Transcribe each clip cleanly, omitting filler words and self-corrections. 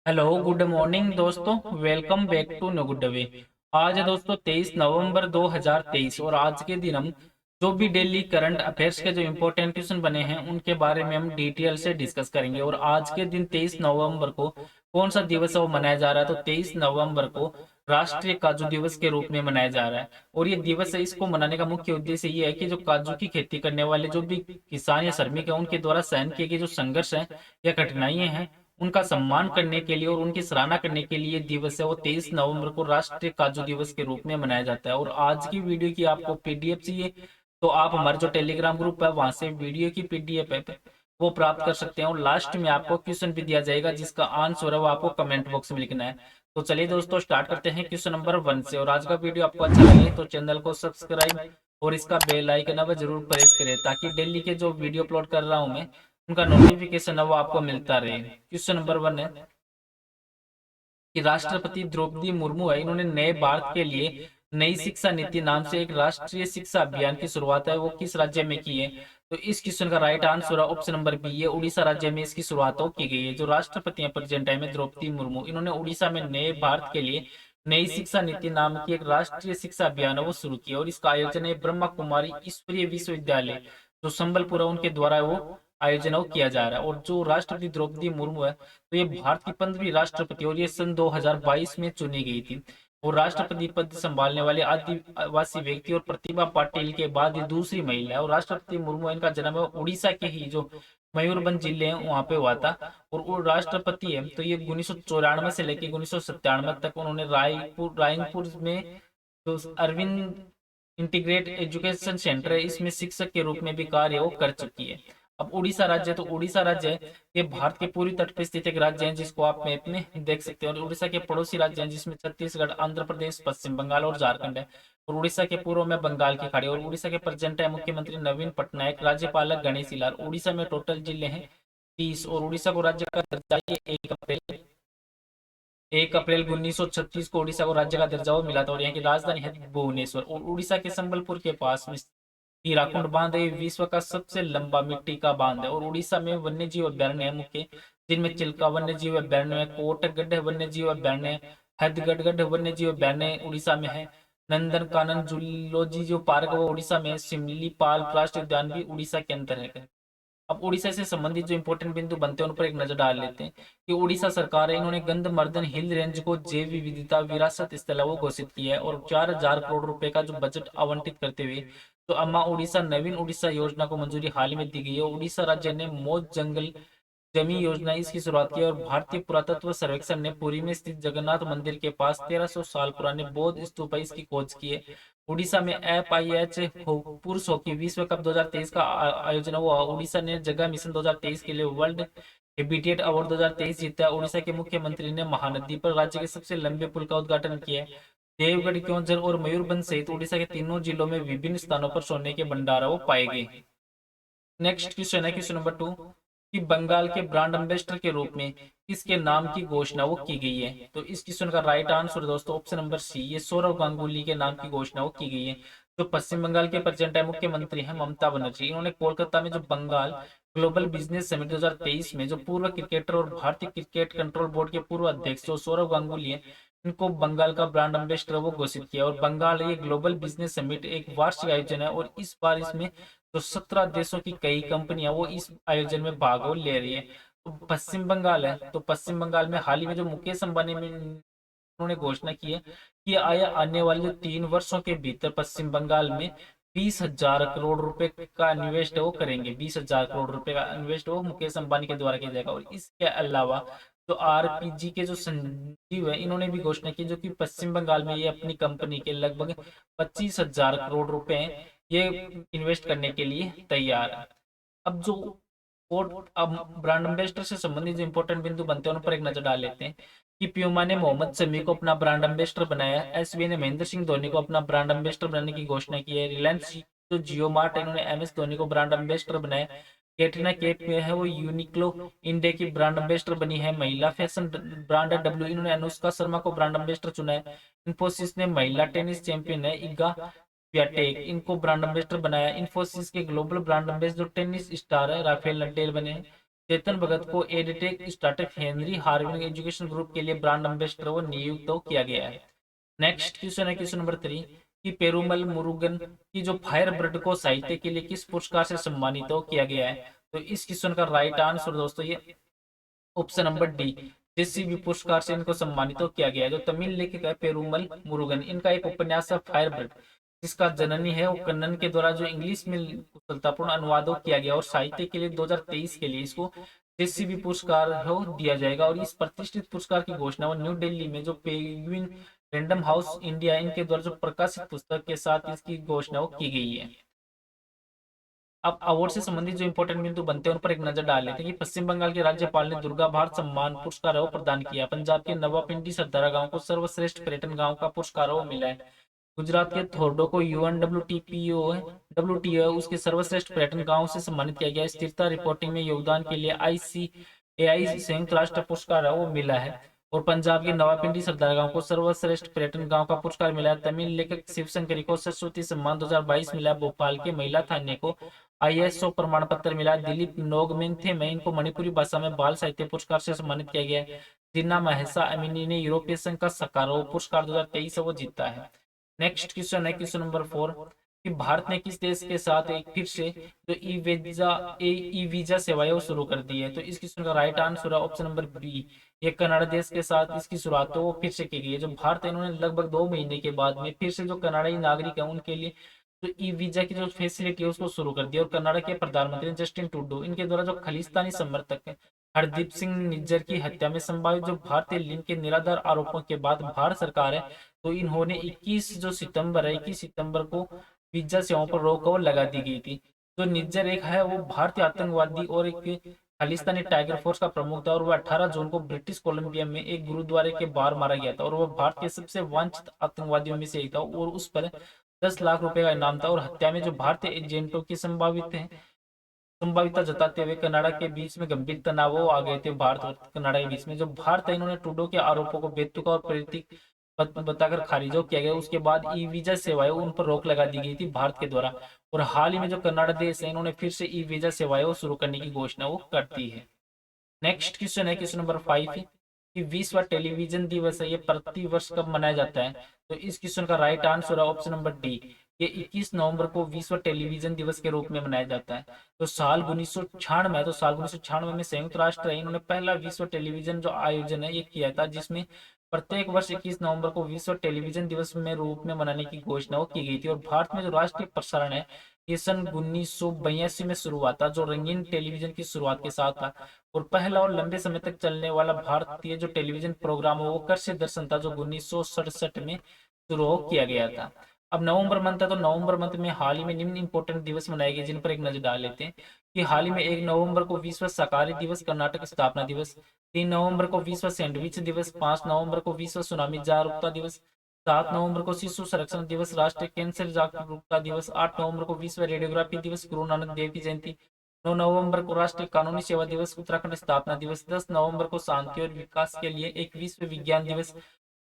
Hello good morning दोस्तों। Welcome back to no good way. आज है दोस्तों 23 नवंबर 2023 और आज के दिन हम जो भी डेली करंट अफेयर्स के जो इम्पोर्टेंट क्वेश्चन बने हैं उनके बारे में हम डिटेल से डिस्कस करेंगे। और आज के दिन 23 नवंबर को कौन सा दिवस है वो मनाया जा रहा है, तो 23 नवंबर को राष्ट्रीय काजू दिवस के रूप में मनाया जा रहा है। और ये दिवस है, इसको मनाने का मुख्य उद्देश्य ये है कि जो काजू की खेती करने वाले जो भी किसान या श्रमिक है उनके द्वारा सहन किए गए जो संघर्ष है या कठिनाइयां हैं उनका सम्मान करने के लिए और उनकी सराहना करने के लिए दिवस है वो 23 नवंबर को राष्ट्रीय काजू दिवस के रूप में मनाया जाता है। और आज की वीडियो की आपको पीडीएफ चाहिए तो आप हमारे जो टेलीग्राम ग्रुप है वहां से वीडियो की पीडीएफ है वो प्राप्त कर सकते हैं। और लास्ट में आपको क्वेश्चन भी दिया जाएगा जिसका आंसर है वो आपको कमेंट बॉक्स में लिखना है। तो चलिए दोस्तों स्टार्ट करते हैं क्वेश्चन नंबर 1 से। और आज का वीडियो आपको अच्छा लगे तो चैनल को सब्सक्राइब और इसका बेल आइकन है वो जरूर प्रेस करें ताकि डेली के जो वीडियो अपलोड कर रहा हूं मैं उनका नोटिफिकेशन है वो आपको मिलता रहे। क्वेश्चन नंबर 1 है कि राष्ट्रपति द्रौपदी मुर्मू है, इन्होंने नए भारत के लिए नई शिक्षा नीति नाम से एक राष्ट्रीय शिक्षा अभियान की शुरुआत है वो किस राज्य में की है। तो इस क्वेश्चन का राइट आंसर है ऑप्शन नंबर बी है, उड़ीसा राज्य में इसकी शुरुआत हो की गई है। जो राष्ट्रपति हैं प्रेजेंट टाइम में द्रौपदी मुर्मू, इन्होंने उड़ीसा में नए भारत के लिए नई शिक्षा नीति नाम की एक राष्ट्रीय शिक्षा अभियान है वो शुरू किया। और इसका आयोजन है ब्रह्मा कुमारी ईश्वरीय विश्वविद्यालय जो संबलपुर है उनके द्वारा वो आयोजन वो किया जा रहा है। और जो राष्ट्रपति द्रौपदी मुर्मू है तो ये भारत की 15वीं राष्ट्रपति और ये सन 2022 में चुनी गई थी। और राष्ट्रपति पद संभालने वाले आदिवासी व्यक्ति और प्रतिभा पाटिल के बाद ये दूसरी महिला है। और राष्ट्रपति मुर्मू इनका जन्म है उड़ीसा के ही जो मयूरभंज जिले हैं वहां पे हुआ था। और वो राष्ट्रपति है तो ये 1994 से लेकर 1997 तक उन्होंने रायपुर में जो अरविंद इंटीग्रेट एजुकेशन सेंटर है इसमें शिक्षक के रूप में भी कार्य वो कर चुकी है। अब उड़ीसा राज्य, तो उड़ीसा राज्य ये भारत के पूरी तट पर स्थित एक राज्य है जिसको आप मैप में देख सकते हैं। और उड़ीसा के पड़ोसी राज्य हैं जिसमें छत्तीसगढ़, आंध्र प्रदेश, पश्चिम बंगाल और झारखंड है। और उड़ीसा के पूर्व में बंगाल की खाड़ी। और उड़ीसा के प्रेजेंट है मुख्यमंत्री नवीन पटनायक, राज्यपाल गणेशी लाल। उड़ीसा में टोटल जिले हैं 30। और उड़ीसा को राज्य का दर्जा 1 अप्रैल 1936 को उड़ीसा को राज्य का दर्जा वो मिला था। और यहाँ की राजधानी है भुवनेश्वर। और उड़ीसा के संबलपुर के पास में हीराकुंड बांध है विश्व का सबसे लंबा मिट्टी का बांध है। और उड़ीसा में वन्य जीव अभ्यारण्य है मुख्य, जिनमें चिल्का वन्य जीव अभ्यारण्य है, कोटगढ़ वन्य जीव अभ्यारण्य है, हदगढ़ वन्य जीव अभ्यारण्य उड़ीसा में है, नंदन कानन जूलॉजी जो पार्क है वो उड़ीसा में है, सिमलीपाल राष्ट्रीय उद्यान भी उड़ीसा के अंदर है। अब उड़ीसा से संबंधित जो इंपॉर्टेंट बिंदु बनते हैं उन पर एक नजर डाल लेते हैं कि उड़ीसा सरकार है इन्होंने गंधमर्दन हिल रेंज को जैव विविधता विरासत स्थल वो घोषित किया है। और 4,000 करोड़ रुपए का जो बजट आवंटित करते हुए तो अम्मा उड़ीसा नवीन उड़ीसा योजना को मंजूरी हाल ही में दी गई है। उड़ीसा राज्य ने मौज जंगल जमी योजना इसकी शुरुआत की। और भारतीय पुरातत्व सर्वेक्षण ने पुरी में स्थित जगन्नाथ मंदिर के पास 1300 साल पुराने बौद्ध स्तूप है इसकी खोज की है। उड़ीसा में FIH पुरुष हॉकी विश्व कप 2023 का आयोजन हुआ। उड़ीसा ने जगह मिशन 2023 के लिए वर्ल्ड हैबिटेट अवार्ड 2023 जीता। उड़ीसा के मुख्यमंत्री ने महानदी पर राज्य के सबसे लंबे पुल का उद्घाटन किया है। देवगढ़, क्योंझर और मयूरभंज सहित उड़ीसा के तीनों जिलों में विभिन्न स्थानों पर सोने के भंडार वो पाए गए। नेक्स्ट क्वेश्चन है क्वेश्चन नंबर 2 कि बंगाल के ब्रांड एम्बेसडर के रूप में किसके नाम की घोषणा वो की गई है। तो इस क्वेश्चन का राइट आंसर दोस्तों ऑप्शन नंबर सी, ये सौरव गांगुली के नाम की घोषणा वो की गई है। जो पश्चिम बंगाल के प्रेजेंट है मुख्यमंत्री हैं ममता बनर्जी, इन्होंने कोलकाता में जो बंगाल ग्लोबल बिजनेस समिट 2023 में जो पूर्व क्रिकेटर और भारतीय क्रिकेट कंट्रोल बोर्ड के पूर्व अध्यक्ष जो सौरव गांगुली है इनको बंगाल का ब्रांड एम्बेसडर वो घोषित किया। और बंगाल ये ग्लोबल बिजनेस समिट एक वार्षिक आयोजन है और इस बार इसमें तो 17 देशों की कई कंपनियां वो इस आयोजन में भाग वो ले रही है। तो पश्चिम बंगाल है, तो पश्चिम बंगाल में हाल ही में जो मुकेश अंबानी में उन्होंने घोषणा की है कि आया आने वाले जो 3 वर्षों के भीतर पश्चिम बंगाल में 20,000 करोड़ रुपए का इन्वेस्ट वो करेंगे। 20,000 करोड़ रुपए का इन्वेस्ट वो मुकेश अंबानी के द्वारा किया जाएगा। और इसके अलावा जो RPG के जो संजीव है इन्होंने भी घोषणा की जो कि पश्चिम बंगाल में ये अपनी कंपनी के लगभग 25,000 करोड़ रुपए ये इन्वेस्ट करने के लिए तैयार है। अब जो कोर्ट अब ब्रांड एम्बेसडर से संबंधित जो इंपॉर्टेंट बिंदु बनते हैं उन पर एक नजर डाल लेते हैं कि प्यूमा ने मोहम्मद शमी को अपना ब्रांड एम्बेसडर बनाया, SBI ने महेंद्र सिंह धोनी को अपना ब्रांड एम्बेसडर बनाने की घोषणा की है, रिलायंस जो जियो मार्ट इन्होंने MS धोनी को ब्रांड एम्बेसडर बनाया, कैटरीना कैफ में है वो यूनिक्लो इंडिया की ब्रांड एम्बेसडर बनी है, महिला फैशन ब्रांड W इन्होंने अनुष्का शर्मा को ब्रांड एम्बेसडर चुना है, इन्फोसिस ने महिला टेनिस चैंपियन है इगा स्वियाटेक इनको ब्रांड एम्बेसडर बनाया, इन्फोसिस के global brand ambassador tennis star है राफेल नडेल बने हैं, चेतन भगत को edtech startup Henry Harvin education group के लिए ब्रांड एम्बेसडर वो नियुक्त तो किया गया है। नेक्स्ट क्वेश्चन है क्वेश्चन नंबर 3 कि पेरुमल मुरुगन की जो फायर ब्लड को साहित्य के लिए किस पुरस्कार से सम्मानित तो किया गया है। तो इस क्वेश्चन का राइट आंसर दोस्तों ये ऑप्शन नंबर डी, जेसीबी पुरस्कार से इनको सम्मानित तो किया गया है। जो तमिल लेखक है पेरुमल मुरुगन, इनका एक उपन्यास है फायर ब्लड, जिसका जननी है वो कन्नन के द्वारा जो इंग्लिश में कुशलतापूर्ण अनुवादों किया गया और साहित्य के लिए 2023 के लिए इसको जेसीबी पुरस्कार हो दिया जाएगा। और इस प्रतिष्ठित पुरस्कार की घोषणा वो न्यू दिल्ली में जो पेंगुइन रैंडम हाउस इंडिया इनके द्वारा जो प्रकाशित पुस्तक के साथ इसकी घोषणा वो की गई है। अब अवार्ड से संबंधित जो इंपॉर्टेंट बिंदु बनते हैं उन पर एक नजर डाल लेते हैं कि पश्चिम बंगाल के राज्यपाल ने दुर्गा भारत सम्मान पुरस्कार वो प्रदान किया। पंजाब के नवापिंडी सरदारा गांव को सर्वश्रेष्ठ पर्यटन गांव का पुरस्कार वो मिला है। गुजरात के थोरडो को यूएनडब्ल्यूटीपीओ डब्ल्यूटीओ उसके सर्वश्रेष्ठ पर्यटन गांव से सम्मानित किया गया। स्थिरता रिपोर्टिंग में योगदान के लिए आईसीएआई संयुक्त राष्ट्र पुरस्कार वो मिला है। और पंजाब के नवापिंडी सरदार गांव को सर्वश्रेष्ठ पर्यटन गांव का पुरस्कार मिला है। तमिल लेखक शिवशंकरी को सरस्वती सम्मान 2022 मिला। भोपाल के महिला थाने को आईएसओ प्रमाण पत्र मिला। दिलीप नोगमेंथे में इनको मणिपुरी भाषा में बाल साहित्य पुरस्कार से सम्मानित किया गया है। जिन्ना महसा अमीनी ने यूरोपीय संघ का सकारो पुरस्कार 2023 वो जीता है। नेक्स्ट क्वेश्चन है क्वेश्चन नंबर 4 कि भारत ने किस देश के साथ एक फिर से जो ई वीजा सेवाएं वो शुरू कर दी है। तो इस क्वेश्चन का राइट आंसर है ऑप्शन नंबर बी, ये कनाडा देश के साथ इसकी शुरुआत तो वो फिर से की गई है। जो भारत है इन्होंने लगभग 2 महीने के बाद में फिर से जो कनाडाई नागरिक है उनके लिए तो ई वीजा की जो फैसिलिटी है उसको शुरू कर दिया। और कनाडा के प्रधानमंत्री जस्टिन ट्रूडो इनके द्वारा जो खालिस्तानी समर्थक है हरदीप सिंह निज्जर की हत्या में संभावित जो भारतीय लिंग के निराधार आरोपों के बाद भारत सरकार है तो इन्होंने 21 सितंबर को वीजा सेवाओं पर रोक और लगा दी गई थी। जो निज्जर एक है वो भारतीय आतंकवादी और एक खालिस्तानी टाइगर फोर्स का प्रमुख था और वह 18 जून को ब्रिटिश कोलंबिया में एक गुरुद्वारे के बाहर मारा गया था। और वह भारत के सबसे वांछित आतंकवादियों में से एक था और उस पर 10 लाख रुपए का इनाम था। और हत्या में जो भारतीय एजेंटों की संभावितता जताते हुए कनाडा के बीच में गंभीर तनाव आ गए थे। भारत और कनाडा के बीच में जो भारत है इन्होंने ट्रूडो के आरोपों को बेतुका और प्रतीक बताकर खारिज किया गया। उसके बाद ई वीजा सेवाएं उन पर रोक लगा दी गई थी भारत के द्वारा। और हाल ही में जो कनाडा देश है इन्होंने फिर से ई वीजा सेवाएं शुरू करने की घोषणा वो करती है। नेक्स्ट क्वेश्चन है क्वेश्चन नंबर 5 कि विश्व टेलीविजन दिवस है ये प्रति वर्ष कब मनाया जाता है। तो इस क्वेश्चन का राइट आंसर है ऑप्शन नंबर डी, ये 21 नवंबर को विश्व टेलीविजन दिवस के रूप में मनाया जाता है। तो साल 1996 तो साल 1996 में संयुक्त राष्ट्र है इन्होंने पहला विश्व टेलीविजन जो आयोजन है ये किया था, जिसमें प्रत्येक वर्ष 21 नवंबर को विश्व टेलीविजन दिवस में रूप में मनाने की घोषणा की गई थी। और भारत में जो राष्ट्रीय प्रसारण है ये सन 1982 में शुरू हुआ था, जो रंगीन टेलीविजन की शुरुआत के साथ था। और पहला और लंबे समय तक चलने वाला भारतीय जो टेलीविजन प्रोग्राम है वो कृषि दर्शन था, जो 1967 में शुरू किया गया था। अब नवंबर मंथ है तो नवंबर मंथ में हाल ही में निम्न इंपोर्टेंट दिवस मनाए गए जिन पर एक नजर डाल लेते हैं कि हाल ही में 1 नवंबर को विश्व शाकाहारी दिवस, कर्नाटक स्थापना दिवस। 3 नवंबर को विश्व सैंडविच दिवस। 5 नवंबर को विश्व सुनामी जागरूकता दिवस। 7 नवंबर को शिशु संरक्षण दिवस, राष्ट्रीय कैंसर जागरूकता दिवस। 8 नवंबर को विश्व रेडियोग्राफी दिवस, गुरु नानक देव की जयंती। 9 नवंबर को राष्ट्रीय कानूनी सेवा दिवस, उत्तराखंड स्थापना दिवस। 10 नवंबर को शांति और विकास के लिए एक विश्व विज्ञान दिवस।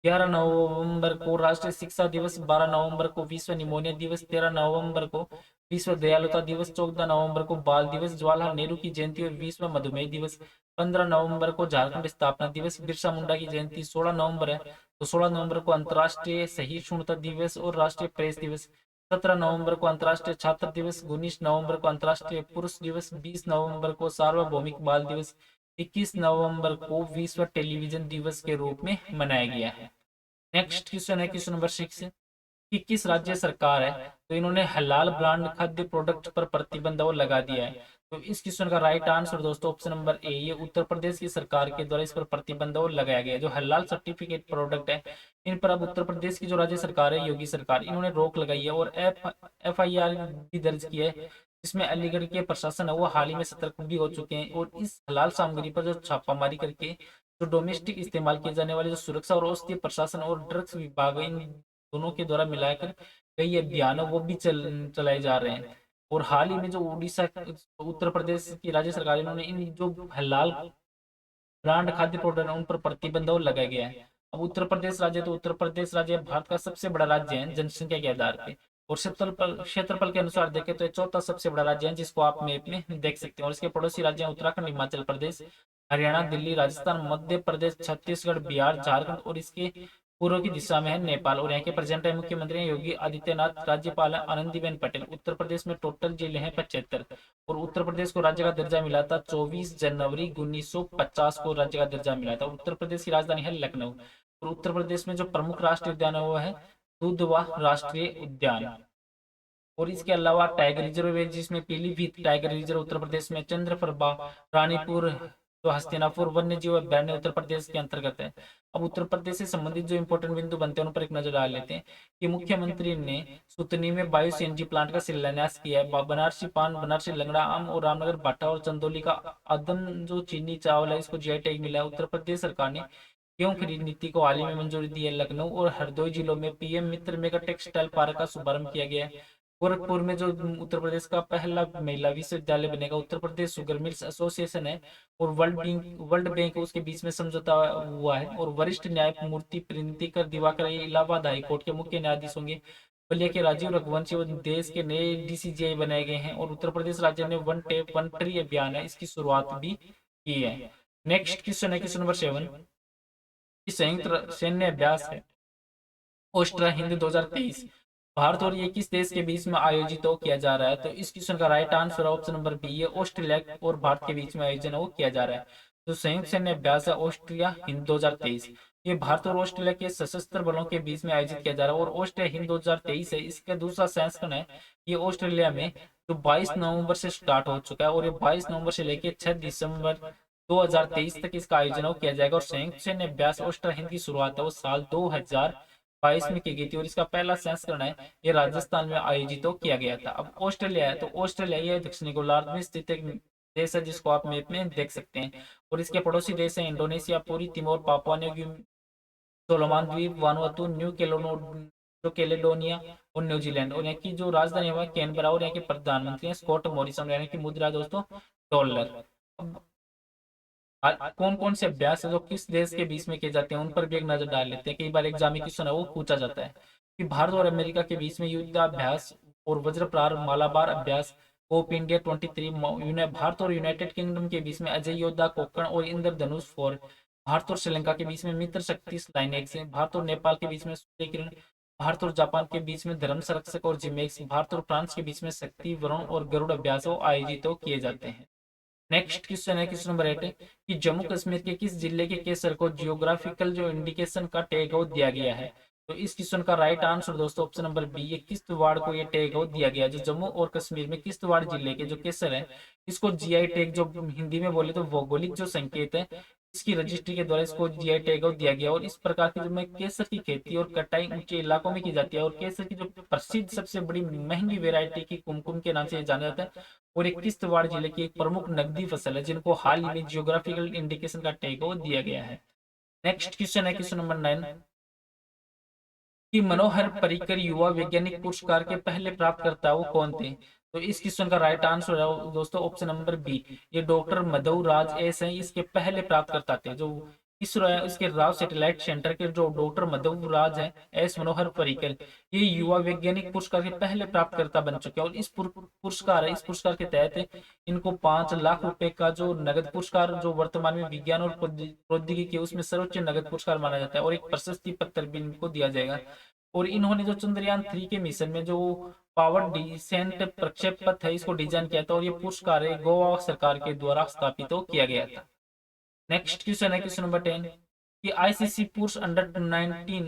11 नवंबर को राष्ट्रीय शिक्षा दिवस। 12 नवंबर को विश्व निमोनिया दिवस। 13 नवंबर को विश्व दयालुता दिवस। 14 नवंबर को बाल दिवस, जवाहरलाल नेहरू की जयंती और विश्व मधुमेह दिवस। 15 नवंबर को झारखंड स्थापना दिवस, बिरसा मुंडा की जयंती। 16 नवंबर है तो 16 नवंबर को अंतर्राष्ट्रीय सहिष्णुता दिवस और राष्ट्रीय प्रेस दिवस। 17 नवंबर को अंतर्राष्ट्रीय छात्र दिवस। 19 नवंबर को अंतर्राष्ट्रीय पुरुष दिवस। 20 नवंबर को सार्वभौमिक बाल दिवस। 21 नवंबर को विश्व टेलीविजन दिवस के रूप में मनाया गया है। नेक्स्ट क्वेश्चन है क्वेश्चन नंबर 6 कि किस राज्य सरकार है तो इन्होंने हलाल ब्रांड खाद्य प्रोडक्ट पर प्रतिबंध और लगा दिया है। तो इस क्वेश्चन का राइट आंसर दोस्तों ऑप्शन नंबर ए, ये उत्तर प्रदेश की सरकार के द्वारा इस पर प्रतिबंध और लगाया गया है। जो हलाल सर्टिफिकेट प्रोडक्ट है इन पर अब उत्तर प्रदेश की जो राज्य सरकार है योगी सरकार इन्होंने रोक लगाई है और FIR भी दर्ज किया है, जिसमें अलीगढ़ के प्रशासन है वो हाल ही में सतर्क भी हो चुके हैं। और इस हलाल सामग्री पर जो छापामारी करके जो डोमेस्टिक इस्तेमाल किए जाने वाले जो सुरक्षा और औषधि प्रशासन और ड्रग्स विभाग इन दोनों के द्वारा मिलाकर कई अभियान वो भी चलाए जा रहे हैं। और हाल ही में जो उड़ीसा उत्तर प्रदेश की राज्य सरकार इन्होंने इन जो हलाल ब्रांड खाद्य प्रोडक्ट है उन पर प्रतिबंध और लगाया गया है। अब उत्तर प्रदेश राज्य भारत का सबसे बड़ा राज्य है जनसंख्या के आधार पे। और क्षेत्रफल के अनुसार देखें तो ये चौथा सबसे बड़ा राज्य है, जिसको आप मैप में देख सकते हैं। और इसके पड़ोसी राज्य हैं उत्तराखंड, हिमाचल प्रदेश, हरियाणा, दिल्ली, राजस्थान, मध्य प्रदेश, छत्तीसगढ़, बिहार, झारखंड और इसके पूर्व की दिशा में है नेपाल। और यहाँ के प्रेजेंट है मुख्यमंत्री हैं योगी आदित्यनाथ, राज्यपाल है आनंदीबेन पटेल। उत्तर प्रदेश में टोटल जिले हैं 75। और उत्तर प्रदेश को राज्य का दर्जा मिला था 24 जनवरी 1950 को राज्य का दर्जा मिला था। उत्तर प्रदेश की राजधानी है लखनऊ। और उत्तर प्रदेश में जो प्रमुख राष्ट्रीय उद्यान है वो है दुधवा राष्ट्रीय उद्यान। और इसके अलावा टाइगर रिजर्व है, जिसमें पीलीभीत टाइगर रिजर्व उत्तर प्रदेश में, चंद्रप्रभा, रानीपुर, जो हस्तिनापुर वन्य जीव अभ्यारण्य उत्तर प्रदेश के अंतर्गत है। अब उत्तर प्रदेश से संबंधित जो इंपॉर्टेंट बिंदु बनते हैं उन पर एक नजर डाल लेते हैं कि मुख्यमंत्री ने सुतनी में बायो सीएनजी प्लांट का शिलान्यास किया है। बनारसी पान, बनारसी लंगड़ा आम और रामनगर भट्टा और चंदौली का अदम जो चीनी चावल है इसको जीआई टैग मिला है। उत्तर प्रदेश सरकार ने गेहूं खरीद नीति को हाल ही में मंजूरी दी है। लखनऊ और हरदोई जिलों में पीएम मित्र मेगा टेक्सटाइल पार्क का शुभारंभ किया गया है। गोरखपुर में जो उत्तर प्रदेश का पहला महिला विश्वविद्यालय बनेगा। Uttar Pradesh sugar mills association है और वर्ल्ड बैंक उसके बीच में समझौता हुआ है। और वरिष्ठ न्यायमूर्ति प्रिंतिकर दिवाकर इलाहाबाद हाई कोर्ट के मुख्य न्यायाधीश होंगे। बलिया के राजीव रघुवंशी और देश के नए डीसीजीआई बनाए गए हैं। और उत्तर प्रदेश राज्य ने वन टेप वन ट्री अभियान है इसकी शुरुआत भी की है। नेक्स्ट क्वेश्चन है क्वेश्चन नंबर 7। संयुक्त सैन्य अभ्यास है ऑस्ट्रिया हिंद 2023 भारत और ये किस देश के बीच में आयोजित हो किया जा रहा है? तो इस क्वेश्चन का right answer option number B है, ऑस्ट्रेलिया और भारत के बीच में आयोजन वो किया जा रहा है। तो संयुक्त सैन्य अभ्यास है ऑस्ट्रिया हिंद 2023, ये भारत और ऑस्ट्रेलिया के सशस्त्र बलों के बीच में आयोजित किया जा रहा है। और ऑस्ट्रिया हिंद 2023 है, इसका दूसरा संस्करण है, ये ऑस्ट्रेलिया में जो 22 नवंबर से स्टार्ट हो चुका है। और ये 22 नवंबर से लेकर 6 दिसंबर 2023 तक इसका आयोजन किया जाएगा। और संयुक्त सैन्य अभ्यास ऑस्ट्रिया हिंद की शुरुआत है वो साल 2022 में की गई थी। और इसका पहला संस्करण है ये राजस्थान में आयोजित किया गया था। अब ऑस्ट्रेलिया है, तो ऑस्ट्रेलिया ये दक्षिणी गोलार्ध में स्थित एक देश है जिसको आप मैप में देख सकते हैं। और इसके पड़ोसी देश है इंडोनेशिया, पूरी Timor, Papua New Guinea, Solomon द्वीप, वानुअतु, जो कैलेडोनिया और न्यूजीलैंड। और यहाँ की जो राजधानी है कैनबरा। और यहाँ के प्रधानमंत्री हैं स्कॉट मॉरिसन। यानी कि मुद्रा दोस्तों डॉलर। कौन कौन से अभ्यास है जो किस देश के बीच में किए जाते हैं उन पर भी एक नजर डाल लेते हैं। कई बार एग्जाम में क्वेश्चन है वो पूछा जाता है कि भारत और अमेरिका के बीच में युद्धाभ्यास और वज्रप्रार मालाबार अभ्यास कोप इंडिया 23, भारत और यूनाइटेड किंगडम के बीच में अजय योद्धा कोकण और इंद्रधनुष 4, भारत और श्रीलंका के बीच में मित्र शक्ति लाइनेक्स, भारत और नेपाल के बीच में सूर्य किरण, भारत और जापान के बीच में धर्म संरक्षक और जिमेक्स, भारत और फ्रांस के बीच में शक्ति, वरुण और गरुड़ अभ्यास आयोजित किए जाते हैं। नेक्स्ट क्वेश्चन है क्वेश्चन नंबर 8 कि जम्मू कश्मीर के किस जिले के केसर को जियोग्राफिकल जो इंडिकेशन का टैग दिया गया है? तो इस क्वेश्चन का राइट आंसर दोस्तों ऑप्शन नंबर बी है, किश्तवाड़ को ये टैग दिया गया है। जो जम्मू और कश्मीर में किश्तवाड़ जिले के जो केसर है इसको जीआई टैग, जो हिंदी में बोले तो भौगोलिक जो संकेत है, इसकी रजिस्ट्री के द्वारा इसको जीआई टैग दिया गया। और इस प्रकार की जो केसर की खेती और कटाई ऊंचे इलाकों में की जाती है। और केसर की जो प्रसिद्ध सबसे बड़ी महंगी वेरायटी की कुमकुम के नाम से जाना जाता है। और एक किश्तवाड़ जिले की एक प्रमुख नकदी फसल है जिनको हाल ही में जियोग्राफिकल इंडिकेशन का टैग दिया गया है। नेक्स्ट क्वेश्चन है क्वेश्चन नंबर 9 कि मनोहर पर्रिकर युवा वैज्ञानिक पुरस्कार के पहले प्राप्तकर्ता वो कौन थे? तो इस क्वेश्चन का राइट आंसर है दोस्तों ऑप्शन नंबर बी, ये डॉक्टर मधु राज एस हैं, इसके पहले प्राप्तकर्ता थे। जो इसरो है उसके राव सैटेलाइट सेंटर के जो डॉक्टर मधु राज है एस मनोहर पर्रिकर, ये युवा वैज्ञानिक पुरस्कार के पहले प्राप्तकर्ता बन चुके हैं। और इस पुरस्कार है, इस पुरस्कार के तहत इनको 5 लाख रुपए का जो नगद पुरस्कार, जो वर्तमान में विज्ञान और प्रौद्योगिकी उसमें सर्वोच्च नगद पुरस्कार माना जाता है, और एक प्रशस्ति पत्र भी इनको दिया जाएगा। और इन्होंने जो चंद्रयान 3 के मिशन में जो पावर डिसेंट प्रक्षेप पथ है इसको डिजाइन किया था। और ये पुरस्कार गोवा सरकार के द्वारा स्थापित किया गया था। नेक्स्ट क्वेश्चन है क्वेश्चन नंबर 10 कि आईसीसी पुरुष अंडर 19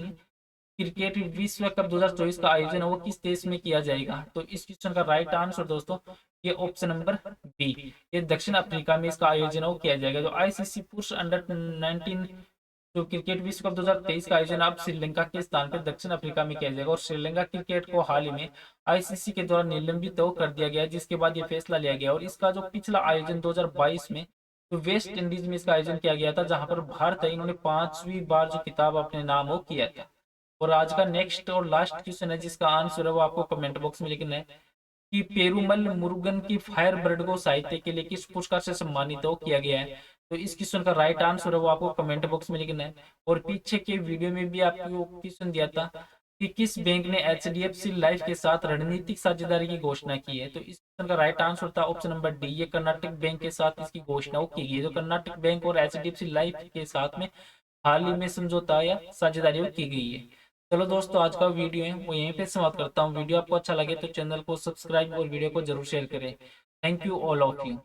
क्रिकेट विश्व कप 2024 का आयोजन है वो किस देश में किया जाएगा? तो इस क्वेश्चन का राइट आंसर दोस्तों ये ऑप्शन नंबर बी, ये दक्षिण अफ्रीका में इसका आयोजन वो किया जाएगा। जो आईसीसी पुरुष अंडर 19 जो क्रिकेट विश्व कप 2023 का आयोजन अब श्रीलंका के स्थान पर दक्षिण अफ्रीका में किया जाएगा। और श्रीलंका क्रिकेट को हाल ही में आईसीसी के द्वारा निलंबित कर दिया गया, जिसके बाद ये फैसला लिया गया। और इसका जो पिछला आयोजन 2022 में तो वेस्ट इंडीज में इसका आयोजन किया गया था, जहां पर भारत है इन्होंने 5वीं बार जो किताब अपने नाम हो किया था। और आज का नेक्स्ट और लास्ट क्वेश्चन है जिसका आंसर है वो आपको कमेंट बॉक्स में लिखना है कि पेरुमल मुरुगन की फायर ब्रिगेड को साहित्य के लिए किस पुरस्कार से सम्मानित किया गया है? तो इस क्वेश्चन का राइट आंसर है वो आपको कमेंट बॉक्स में लिखना है। और पीछे के वीडियो में भी आपको क्वेश्चन दिया था कि किस बैंक ने HDFC लाइफ के साथ रणनीतिक साझेदारी की घोषणा की है? तो इस क्वेश्चन का राइट आंसर था ऑप्शन नंबर डी, ये कर्नाटक बैंक के साथ इसकी घोषणा की गई है। तो कर्नाटक बैंक और HDFC लाइफ के साथ में हाल ही में समझौता या साझेदारी की गई है। चलो दोस्तों, आज का वीडियो है वो यहीं पे समाप्त करता हूँ। वीडियो आपको अच्छा लगे तो चैनल को सब्सक्राइब और वीडियो को जरूर शेयर करें। Thank you all of you.